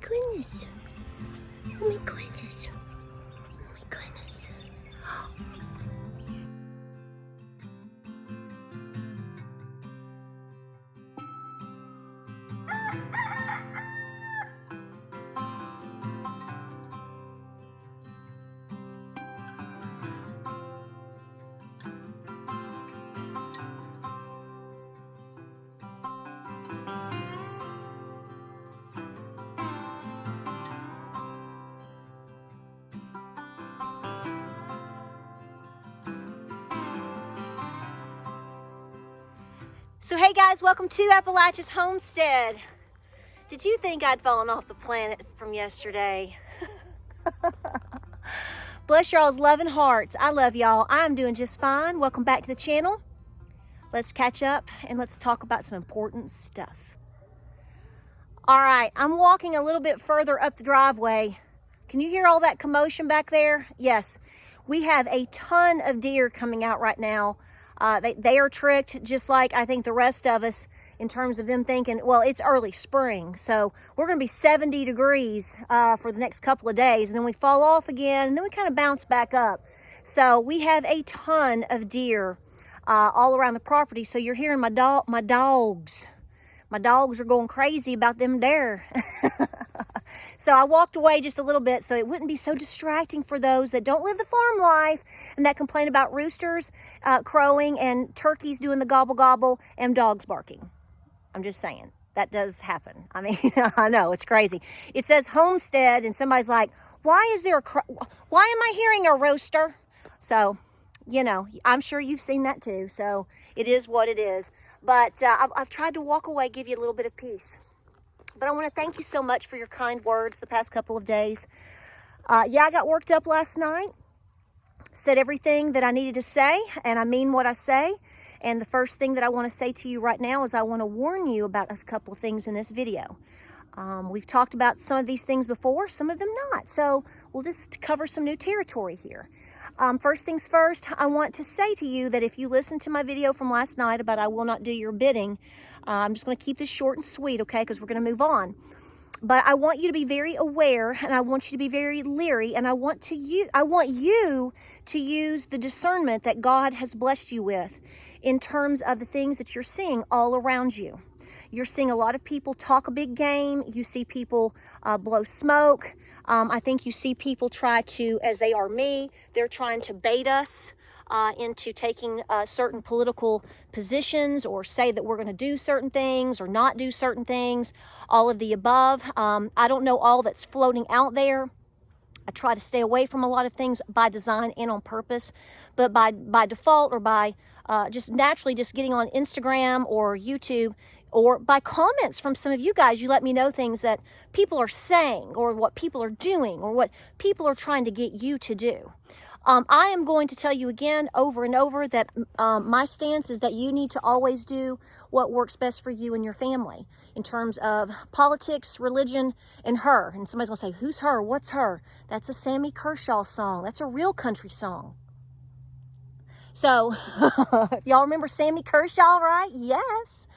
goodness. Oh my goodness. Oh my goodness. So hey guys, welcome to Appalachia's Homestead. Did you think I'd fallen off the planet from yesterday? Bless y'all's loving hearts. I love y'all. I'm doing just fine. Welcome back to the channel. Let's catch up and let's talk about some important stuff. All right, I'm walking a little bit further up the driveway. Can you hear all that commotion back there? Yes, we have a ton of deer coming out right now. They are tricked just like I think the rest of us in terms of them thinking, well, it's early spring. So we're going to be 70 degrees for the next couple of days. And then we fall off again and then we kind of bounce back up. So we have a ton of deer all around the property. So you're hearing my dogs. My dogs are going crazy about them there. So I walked away just a little bit so it wouldn't be so distracting for those that don't live the farm life and that complain about roosters crowing and turkeys doing the gobble gobble and dogs barking. I'm just saying, that does happen. I mean, I know, it's crazy. It says Homestead and somebody's like, why am I hearing a rooster? So, you know, I'm sure you've seen that too. So it is what it is. But I've tried to walk away, give you a little bit of peace. But I want to thank you so much for your kind words the past couple of days. Yeah, I got worked up last night. Said everything that I needed to say, and I mean what I say. And the first thing that I want to say to you right now is I want to warn you about a couple of things in this video. We've talked about some of these things before, some of them not. So we'll just cover some new territory here. First things first, I want to say to you that if you listened to my video from last night about I will not do your bidding, I'm just going to keep this short and sweet, okay, because we're going to move on. But I want you to be very aware, and I want you to be very leery, and I want you to use the discernment that God has blessed you with in terms of the things that you're seeing all around you. You're seeing a lot of people talk a big game. You see people blow smoke. I think you see people try to, as they are me, they're trying to bait us into taking certain political positions or say that we're going to do certain things or not do certain things, all of the above. I don't know all that's floating out there. I try to stay away from a lot of things by design and on purpose, but by default or by just naturally just getting on Instagram or YouTube, or by comments from some of you guys, you let me know things that people are saying or what people are doing or what people are trying to get you to do. I am going to tell you again over and over that my stance is that you need to always do what works best for you and your family in terms of politics, religion, and her. And somebody's going to say, who's her? What's her? That's a Sammy Kershaw song. That's a real country song. So, y'all remember Sammy Kershaw, right? Yes.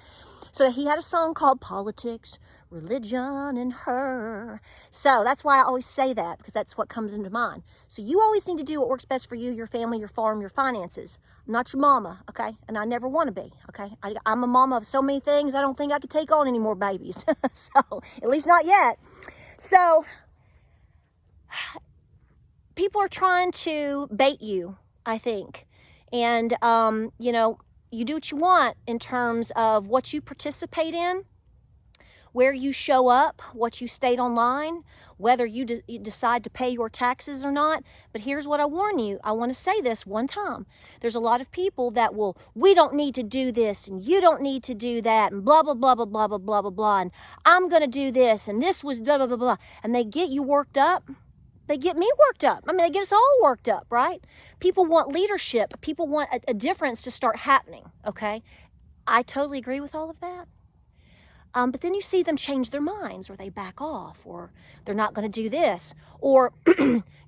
So he had a song called Politics, Religion, and Her. So that's why I always say that, because that's what comes into mind. So you always need to do what works best for you, your family, your farm, your finances. I'm not your mama, okay? And I never want to be, okay? I'm a mama of so many things, I don't think I could take on any more babies. So, at least not yet. So, people are trying to bait you, I think. And, you know, you do what you want in terms of what you participate in, where you show up, what you state online, whether you decide to pay your taxes or not. But here's what I warn you. I want to say this one time. There's a lot of people that will, we don't need to do this and you don't need to do that and blah, blah, blah, blah, blah, blah, blah, blah, blah. And I'm going to do this and this was blah, blah, blah, blah. And they get you worked up. They get me worked up. I mean, they get us all worked up, right? People want leadership. People want a difference to start happening, okay? I totally agree with all of that. But then you see them change their minds, or they back off, or they're not going to do this. Or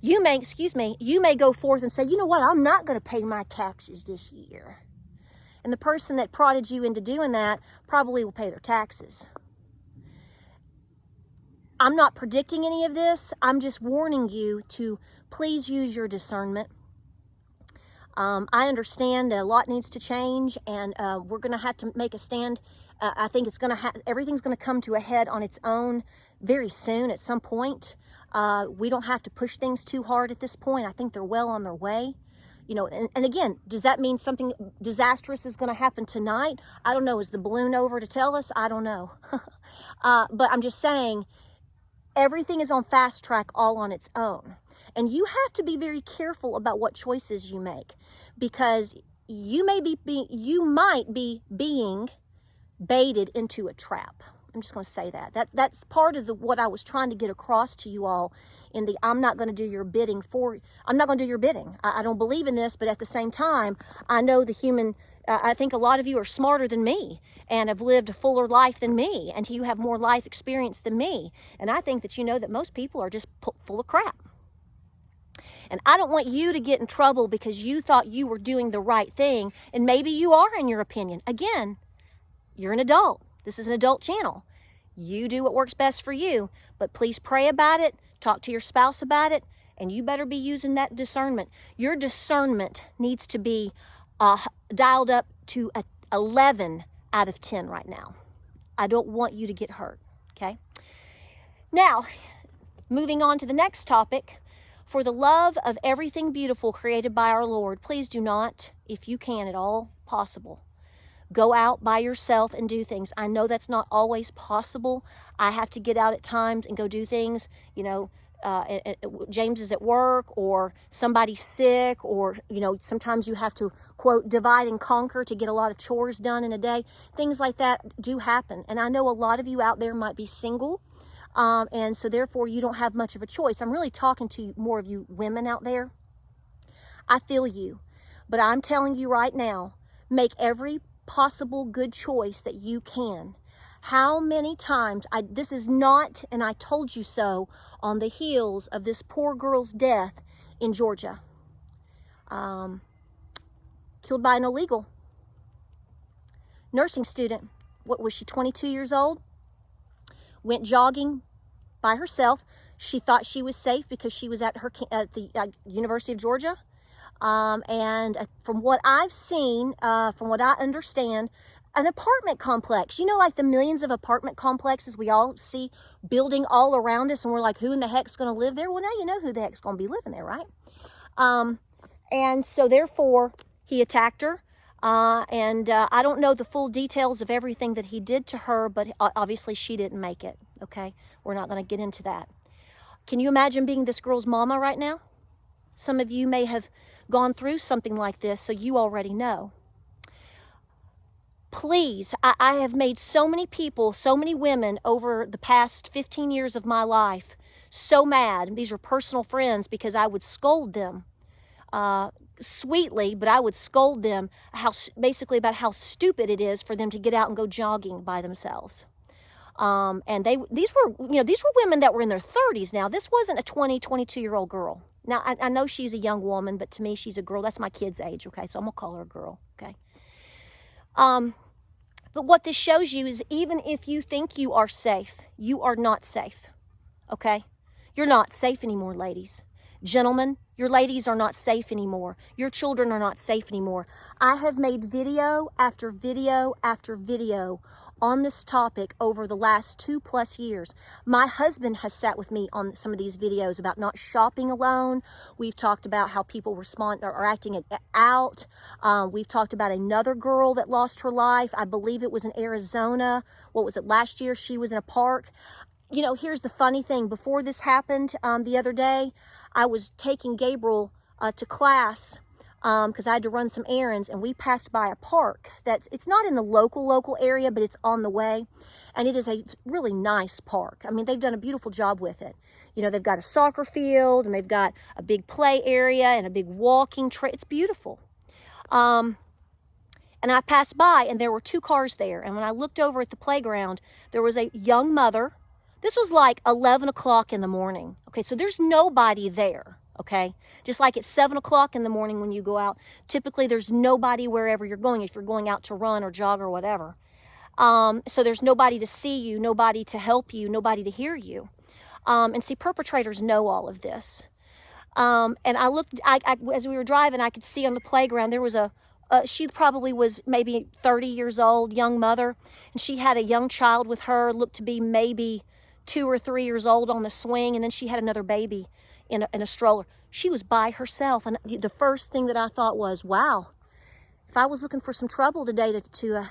you may go forth and say, you know what, I'm not going to pay my taxes this year. And the person that prodded you into doing that probably will pay their taxes. I'm not predicting any of this. I'm just warning you to please use your discernment. I understand that a lot needs to change, and we're going to have to make a stand. I think it's going to everything's going to come to a head on its own very soon at some point. We don't have to push things too hard at this point. I think they're well on their way. You know, and again, does that mean something disastrous is going to happen tonight? I don't know. Is the balloon over to tell us? I don't know. But I'm just saying, everything is on fast track all on its own. And you have to be very careful about what choices you make, because you might be being baited into a trap. I'm just going to say that. That's part of what I was trying to get across to you all in the I'm not going to do your bidding. I don't believe in this, but at the same time, I know the human, I think a lot of you are smarter than me and have lived a fuller life than me, and you have more life experience than me. And I think that you know that most people are just full of crap. And I don't want you to get in trouble because you thought you were doing the right thing, and maybe you are in your opinion. Again, you're an adult. This is an adult channel. You do what works best for you, but please pray about it, talk to your spouse about it, and you better be using that discernment. Your discernment needs to be dialed up to 11 out of 10 right now. I don't want you to get hurt, okay? Now, moving on to the next topic. For the love of everything beautiful created by our Lord, please do not, if you can at all possible, go out by yourself and do things. I know that's not always possible. I have to get out at times and go do things. You know, James is at work, or somebody's sick, or, you know, sometimes you have to, quote, divide and conquer to get a lot of chores done in a day. Things like that do happen. And I know a lot of you out there might be single. And so therefore you don't have much of a choice. I'm really talking to more of you women out there. I feel you, but I'm telling you right now, make every possible good choice that you can. How many times, this is not, and I told you so, on the heels of this poor girl's death in Georgia. Killed by an illegal nursing student. What was she, 22 years old? Went jogging by herself. She thought she was safe because she was at the University of Georgia. And from what I've seen, from what I understand, an apartment complex, you know, like the millions of apartment complexes we all see building all around us, and we're like, who in the heck's going to live there? Well, now you know who the heck's going to be living there, right? And so therefore he attacked her. And I don't know the full details of everything that he did to her, but obviously she didn't make it, okay? We're not going to get into that. Can you imagine being this girl's mama right now? Some of you may have gone through something like this, so you already know. Please, I have made so many people, so many women over the past 15 years of my life so mad. These are personal friends, because I would scold them sweetly, but I would scold them basically about how stupid it is for them to get out and go jogging by themselves. And these were women that were in their 30s now. This wasn't a 22-year-old girl. Now, I know she's a young woman, but to me, she's a girl. That's my kid's age, okay? So I'm going to call her a girl, okay? But what this shows you is, even if you think you are safe, you are not safe, okay? You're not safe anymore, ladies. Gentlemen, your ladies are not safe anymore. Your children are not safe anymore. I have made video after video after video on this topic over the last 2+ years. My husband has sat with me on some of these videos about not shopping alone. We've talked about how people respond or are acting out. We've talked about another girl that lost her life. I believe it was in Arizona. What was it, last year? She was in a park. You know, here's the funny thing. Before this happened the other day, I was taking Gabriel to class because I had to run some errands, and we passed by a park it's not in the local area, but it's on the way, and it is a really nice park. I mean, they've done a beautiful job with it. You know, they've got a soccer field, and they've got a big play area and a big walking trail. It's beautiful. And I passed by, and there were 2 cars there, and when I looked over at the playground, there was a young mother. This was like 11 o'clock in the morning. Okay, so there's nobody there, okay? Just like it's 7 o'clock in the morning when you go out. Typically, there's nobody wherever you're going, if you're going out to run or jog or whatever. So there's nobody to see you, nobody to help you, nobody to hear you. And see, perpetrators know all of this. And I looked, as we were driving, I could see on the playground, there was she probably was maybe 30 years old, young mother, and she had a young child with her, looked to be maybe 2 or 3 years old on the swing, and then she had another baby in a stroller. She was by herself, and the first thing that I thought was, wow, if I was looking for some trouble today to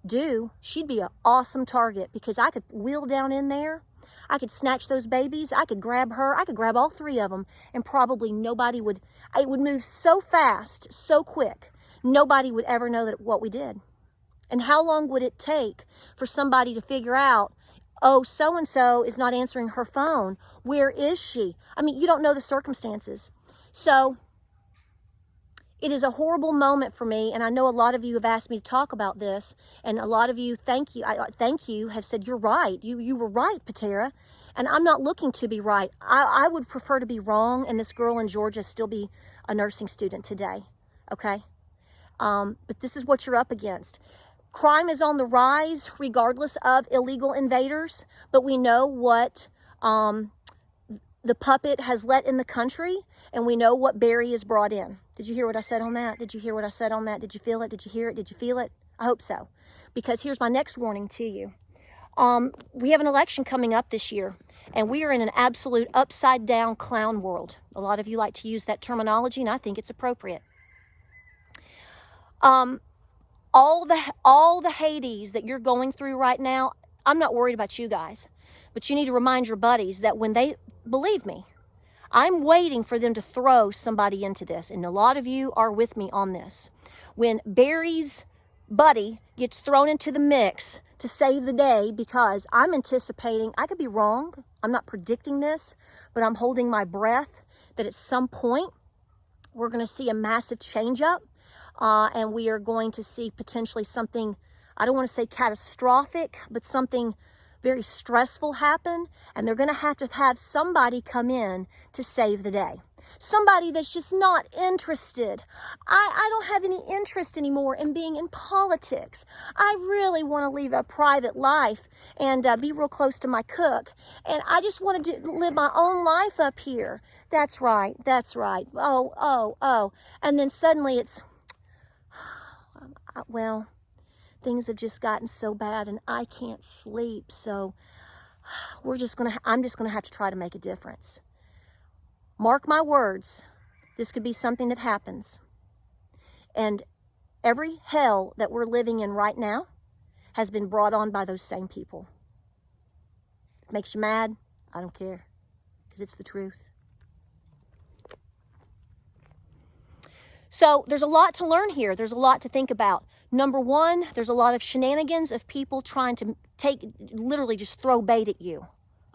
do, she'd be an awesome target, because I could wheel down in there, I could snatch those babies, I could grab her, I could grab all 3 of them, and probably nobody would, it would move so fast, so quick, nobody would ever know that what we did. And how long would it take for somebody to figure out, oh, so-and-so is not answering her phone, where is she? I mean, you don't know the circumstances. So it is a horrible moment for me, and I know a lot of you have asked me to talk about this, and a lot of you, thank you, have said, you're right. You were right, Patara, and I'm not looking to be right. I would prefer to be wrong, and this girl in Georgia still be a nursing student today, okay? But this is what you're up against. Crime is on the rise, regardless of illegal invaders, but we know what the puppet has let in the country, and we know what Barry has brought in. Did you hear what I said on that? Did you hear what I said on that? Did you feel it? Did you hear it? Did you feel it? I hope so. Because here's my next warning to you. We have an election coming up this year, and we are in an absolute upside-down clown world. A lot of you like to use that terminology, and I think it's appropriate. All the Hades that you're going through right now, I'm not worried about you guys. But you need to remind your buddies that when they, believe me, I'm waiting for them to throw somebody into this. And a lot of you are with me on this. When Barry's buddy gets thrown into the mix to save the day, because I'm anticipating, I could be wrong, I'm not predicting this, but I'm holding my breath that at some point we're going to see a massive change up. And we are going to see potentially something, I don't want to say catastrophic, but something very stressful happen, and they're going to have somebody come in to save the day. Somebody that's just not interested. I don't have any interest anymore in being in politics. I really want to live a private life and be real close to my cook, and I just want to live my own life up here. That's right, that's right. Oh. And then suddenly it's, well, things have just gotten so bad and I can't sleep. So I'm just going to have to try to make a difference. Mark my words. This could be something that happens. And every hell that we're living in right now has been brought on by those same people. If it makes you mad, I don't care, because it's the truth. So there's a lot to learn here. There's a lot to think about. Number one, there's a lot of shenanigans of people trying to literally just throw bait at you,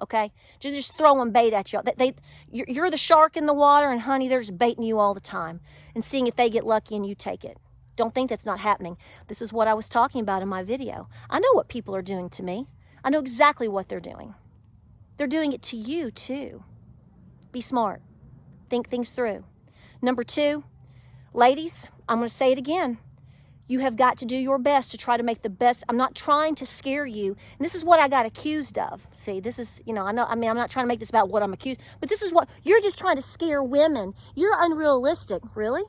okay? Just throwing bait at you. You're the shark in the water, and honey, they're just baiting you all the time and seeing if they get lucky and you take it. Don't think that's not happening. This is what I was talking about in my video. I know what people are doing to me. I know exactly what they're doing. They're doing it to you too. Be smart. Think things through. Number two, ladies, I'm going to say it again. You have got to do your best to try to make the best. I'm not trying to scare you. And this is what I got accused of. See, this is, I'm not trying to make this about what I'm accused, but this is what, you're just trying to scare women. You're unrealistic. Really?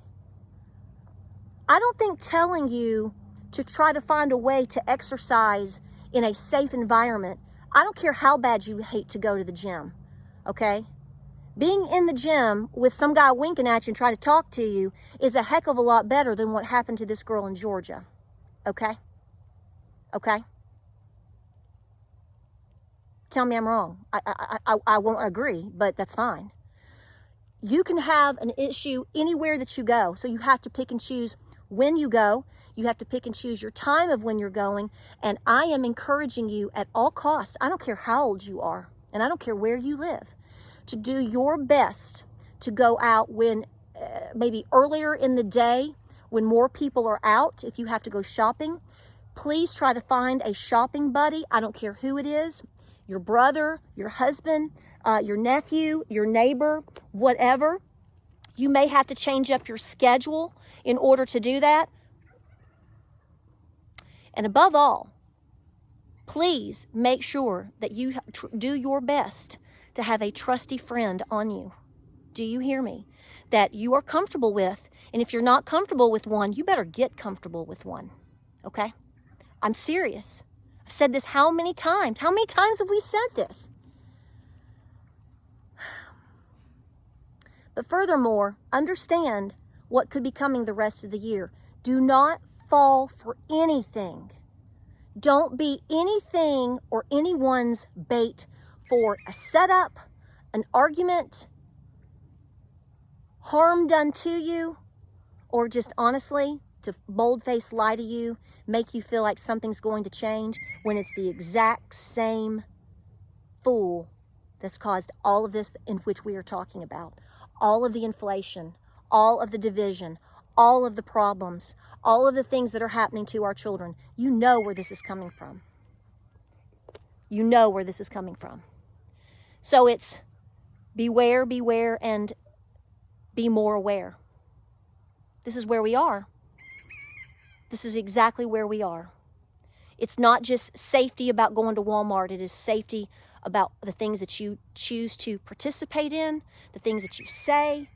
I don't think telling you to try to find a way to exercise in a safe environment, I don't care how bad you hate to go to the gym, okay? Being in the gym with some guy winking at you and trying to talk to you is a heck of a lot better than what happened to this girl in Georgia. Okay? Okay? Tell me I'm wrong. I won't agree, but that's fine. You can have an issue anywhere that you go, so you have to pick and choose when you go. You have to pick and choose your time of when you're going, and I am encouraging you at all costs. I don't care how old you are, and I don't care where you live, to do your best to go out when maybe earlier in the day when more people are out. If you have to go shopping, please try to find a shopping buddy. I don't care who it is, your brother, your husband, your nephew, your neighbor, whatever. You may have to change up your schedule in order to do that. And above all, Please make sure that you do your best to have a trusty friend on you. Do you hear me? That you are comfortable with. And if you're not comfortable with one, you better get comfortable with one. Okay? I'm serious. I've said this how many times? How many times have we said this? But furthermore, understand what could be coming the rest of the year. Do not fall for anything. Don't be anything or anyone's bait for a setup, an argument, harm done to you, or just honestly to bold-faced lie to you, make you feel like something's going to change when it's the exact same fool that's caused all of this in which we are talking about. All of the inflation, all of the division, all of the problems, all of the things that are happening to our children. You know where this is coming from. You know where this is coming from. So it's beware, beware, and be more aware. This is where we are. This is exactly where we are. It's not just safety about going to Walmart. It is safety about the things that you choose to participate in, the things that you say,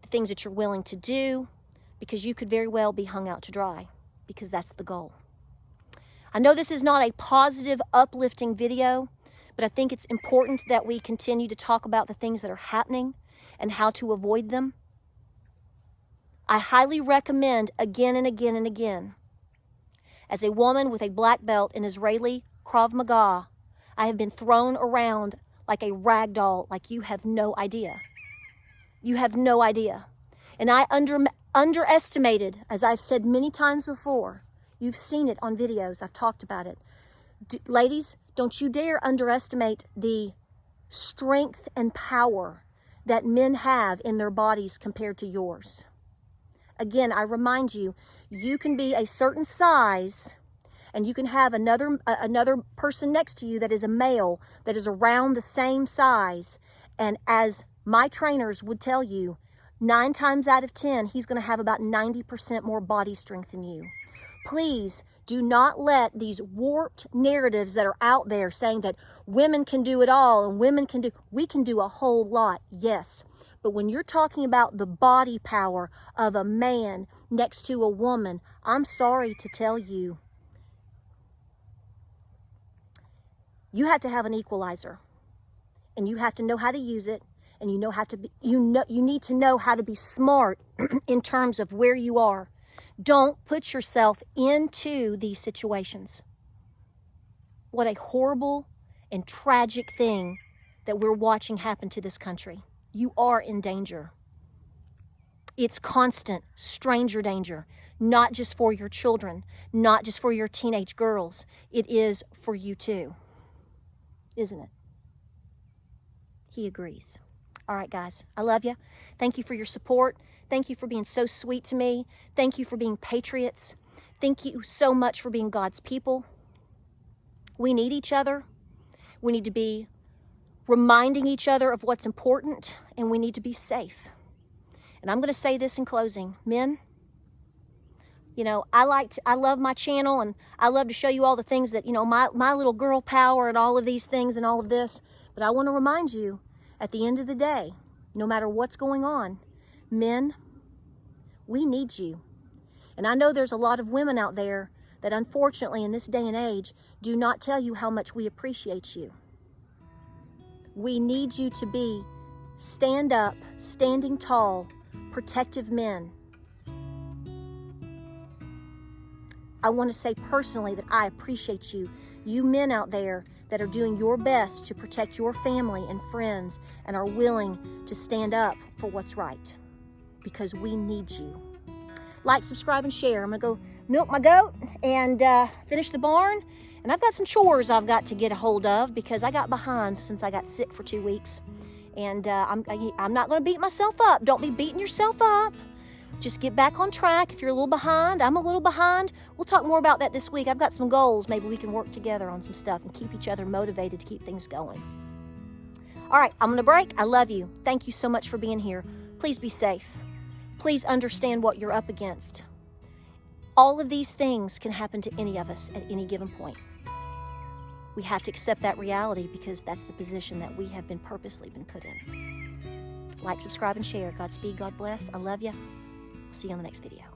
the things that you're willing to do, because you could very well be hung out to dry, because that's the goal. I know this is not a positive, uplifting video, but I think it's important that we continue to talk about the things that are happening and how to avoid them. I highly recommend again and again and again, as a woman with a black belt in Israeli Krav Maga, I have been thrown around like a rag doll, like you have no idea. You have no idea. And I underestimated, as I've said many times before. You've seen it on videos. I've talked about it. Ladies, don't you dare underestimate the strength and power that men have in their bodies compared to yours. Again, I remind you, you can be a certain size and you can have another person next to you that is a male that is around the same size. And as my trainers would tell you, 9 times out of 10, he's going to have about 90% more body strength than you. Please do not let these warped narratives that are out there saying that women can do it all and we can do a whole lot, yes. But when you're talking about the body power of a man next to a woman, I'm sorry to tell you, you have to have an equalizer, and you have to know how to use it, and you need to know how to be smart in terms of where you are. Don't put yourself into these situations. What a horrible and tragic thing that we're watching happen to this country. You are in danger. It's constant stranger danger, not just for your children, not just for your teenage girls. It is for you too, isn't it? He agrees. All right, guys, I love you. Thank you for your support. Thank you for being so sweet to me. Thank you for being patriots. Thank you so much for being God's people. We need each other. We need to be reminding each other of what's important, and we need to be safe. And I'm going to say this in closing. Men, you know, I love my channel, and I love to show you all the things that, you know, my little girl power and all of these things and all of this. But I want to remind you, at the end of the day, no matter what's going on, men, we need you. And I know there's a lot of women out there that unfortunately in this day and age do not tell you how much we appreciate you. We need you to be stand up, standing tall, protective men. I want to say personally that I appreciate you. You men out there that are doing your best to protect your family and friends and are willing to stand up for what's right, because we need you. Like, subscribe, and share. I'm going to go milk my goat and finish the barn. And I've got some chores I've got to get a hold of because I got behind since I got sick for 2 weeks. And I'm not going to beat myself up. Don't be beating yourself up. Just get back on track. If you're a little behind, I'm a little behind. We'll talk more about that this week. I've got some goals. Maybe we can work together on some stuff and keep each other motivated to keep things going. All right, I'm going to break. I love you. Thank you so much for being here. Please be safe. Please understand what you're up against. All of these things can happen to any of us at any given point. we have to accept that reality because that's the position that we have been purposely been put in. Like, subscribe, and share. Godspeed, God bless. I love you. See you on the next video.